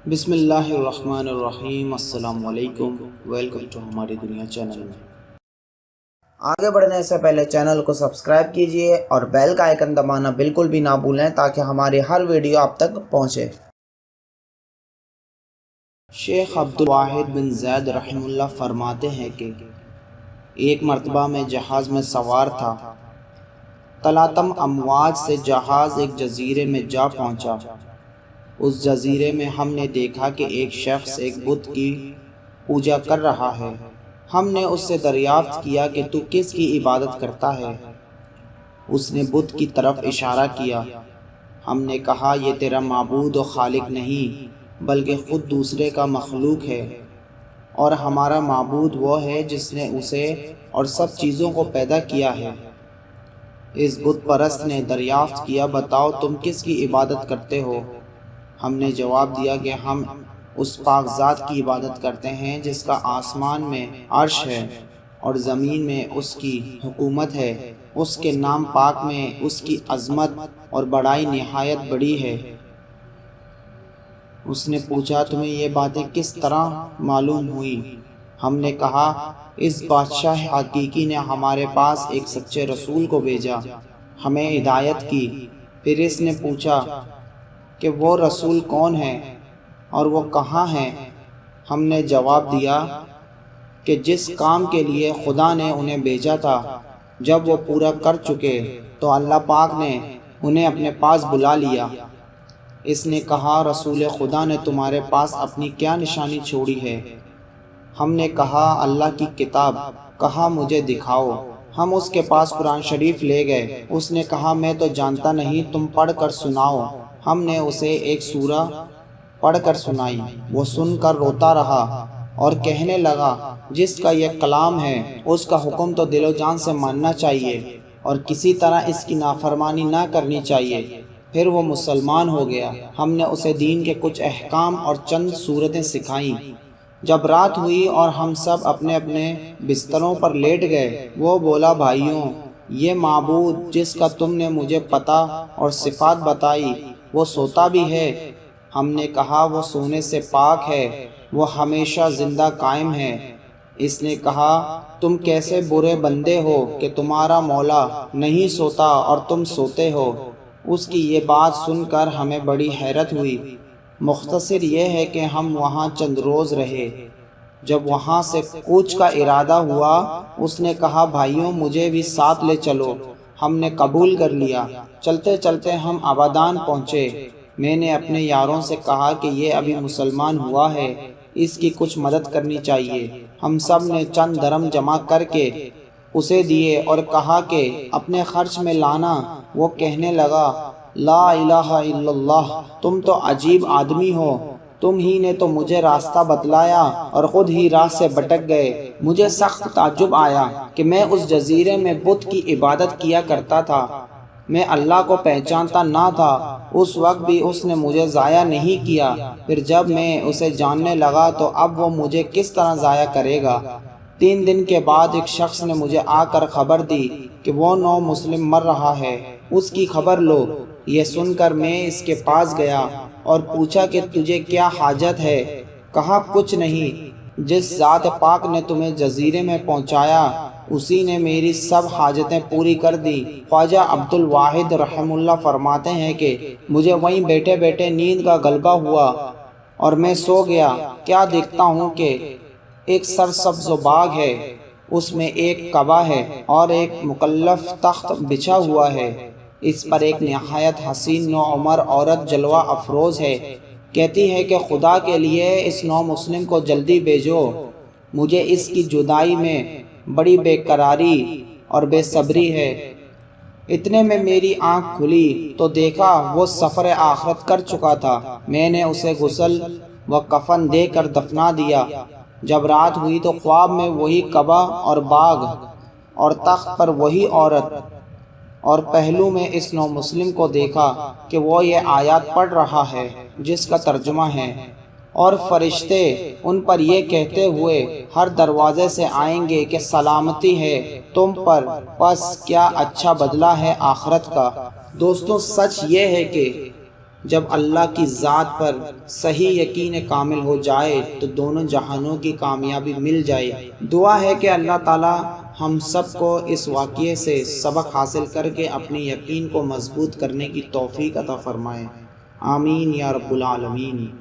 بسم اللہ الرحمن الرحیم۔ السلام علیکم، ویلکم ٹو ہماری دنیا چینل میں۔ آگے بڑھنے سے پہلے چینل کو سبسکرائب کیجئے اور بیل کا آئیکن دبانا بالکل بھی نہ بھولیں تاکہ ہماری ہر ویڈیو آپ تک پہنچے۔ شیخ عبدالواحد بن زید رحمہ اللہ فرماتے ہیں کہ ایک مرتبہ میں جہاز میں سوار تھا، تلاطم امواج سے جہاز ایک جزیرے میں جا پہنچا۔ اس جزیرے میں ہم نے دیکھا کہ ایک شخص ایک بت کی پوجا کر رہا ہے۔ ہم نے اس سے دریافت کیا کہ تو کس کی عبادت کرتا ہے؟ اس نے بت کی طرف اشارہ کیا۔ ہم نے کہا یہ تیرا معبود و خالق نہیں بلکہ خود دوسرے کا مخلوق ہے، اور ہمارا معبود وہ ہے جس نے اسے اور سب چیزوں کو پیدا کیا ہے۔ اس بت پرست نے دریافت کیا بتاؤ تم کس کی عبادت کرتے ہو؟ ہم نے جواب دیا کہ ہم اس پاک ذات کی عبادت کرتے ہیں جس کا آسمان میں عرش ہے اور زمین میں اس کی حکومت ہے، اس کے نام پاک میں اس کی عظمت اور بڑائی نہایت بڑی ہے۔ اس نے پوچھا تمہیں یہ باتیں کس طرح معلوم ہوئی؟ ہم نے کہا اس بادشاہ حقیقی نے ہمارے پاس ایک سچے رسول کو بھیجا، ہمیں ہدایت کی۔ پھر اس نے پوچھا کہ وہ رسول کون ہے اور وہ کہاں ہے؟ ہم نے جواب دیا کہ جس کام کے لیے خدا نے انہیں بھیجا تھا جب وہ پورا کر چکے تو اللہ پاک نے انہیں اپنے پاس بلا لیا۔ اس نے کہا رسول خدا نے تمہارے پاس اپنی کیا نشانی چھوڑی ہے؟ ہم نے کہا اللہ کی کتاب۔ کہا مجھے دکھاؤ۔ ہم اس کے پاس قرآن شریف لے گئے۔ اس نے کہا میں تو جانتا نہیں، تم پڑھ کر سناؤ۔ ہم نے اسے ایک سورہ پڑھ کر سنائی۔ وہ سن کر روتا رہا اور کہنے لگا جس کا یہ کلام ہے اس کا حکم تو دل و جان سے ماننا چاہیے اور کسی طرح اس کی نافرمانی نہ کرنی چاہیے۔ پھر وہ مسلمان ہو گیا۔ ہم نے اسے دین کے کچھ احکام اور چند صورتیں سکھائیں۔ جب رات ہوئی اور ہم سب اپنے اپنے بستروں پر لیٹ گئے، وہ بولا بھائیوں، یہ معبود جس کا تم نے مجھے پتہ اور صفات بتائی وہ سوتا بھی ہے؟ ہم نے کہا وہ سونے سے پاک ہے، وہ ہمیشہ زندہ قائم ہے۔ اس نے کہا تم کیسے برے بندے ہو کہ تمہارا مولا نہیں سوتا اور تم سوتے ہو۔ اس کی یہ بات سن کر ہمیں بڑی حیرت ہوئی۔ مختصر یہ ہے کہ ہم وہاں چند روز رہے۔ جب وہاں سے کوچ کا ارادہ ہوا اس نے کہا بھائیوں مجھے بھی ساتھ لے چلو۔ ہم نے قبول کر لیا۔ چلتے چلتے ہم آبادان پہنچے۔ میں نے اپنے یاروں سے کہا کہ یہ ابھی مسلمان ہوا ہے، اس کی کچھ مدد کرنی چاہیے۔ ہم سب نے چند درم جمع کر کے اسے دیے اور کہا کہ اپنے خرچ میں لانا۔ وہ کہنے لگا لا الہ الا اللہ، تم تو عجیب آدمی ہو، تم ہی نے تو مجھے راستہ بتلایا اور خود ہی راہ سے بھٹک گئے۔ مجھے سخت تعجب آیا کہ میں اس جزیرے میں بت کی عبادت کیا کرتا تھا، میں اللہ کو پہچانتا نہ تھا۔ اس وقت بھی اس نے مجھے ضائع نہیں کیا، پھر جب میں اسے جاننے لگا تو اب وہ مجھے کس طرح ضائع کرے گا؟ 3 دن کے بعد ایک شخص نے مجھے آ کر خبر دی کہ وہ نو مسلم مر رہا ہے، اس کی خبر لو۔ یہ سن کر میں اس کے پاس گیا اور پوچھا کہ تجھے کیا حاجت ہے؟ کہا کچھ نہیں، جس ذات پاک نے تمہیں جزیرے میں پہنچایا اسی نے میری سب حاجتیں پوری کر دی۔ خواجہ عبدالواحد رحمہ اللہ فرماتے ہیں کہ مجھے وہیں بیٹھے بیٹھے نیند کا غلبہ ہوا اور میں سو گیا۔ کیا دیکھتا ہوں کہ ایک سرسبز باغ ہے، اس میں ایک کعبہ ہے اور ایک مکلف تخت بچھا ہوا ہے، اس پر ایک نہایت حسین نوعمر عورت جلوہ افروز ہے، کہتی ہے کہ خدا کے لیے اس نو مسلم کو جلدی بھیجو، مجھے اس کی جدائی میں بڑی بے قراری اور بے صبری ہے۔ اتنے میں میری آنکھ کھلی تو دیکھا وہ سفر آخرت کر چکا تھا۔ میں نے اسے غسل و کفن دے کر دفنا دیا۔ جب رات ہوئی تو خواب میں وہی کعبہ اور باغ اور تخت پر وہی عورت اور پہلو میں اس نو مسلم کو دیکھا کہ وہ یہ آیات پڑھ رہا ہے جس کا ترجمہ ہے، اور فرشتے ان پر یہ کہتے ہوئے ہر دروازے سے آئیں گے کہ سلامتی ہے تم پر، پس کیا اچھا بدلہ ہے آخرت کا۔ دوستوں سچ یہ ہے کہ جب اللہ کی ذات پر صحیح یقین کامل ہو جائے تو دونوں جہانوں کی کامیابی مل جائے۔ دعا ہے کہ اللہ تعالی ہم سب کو اس واقعے سے سبق حاصل کر کے اپنے یقین کو مضبوط کرنے کی توفیق عطا فرمائے۔ آمین یا رب العالمین۔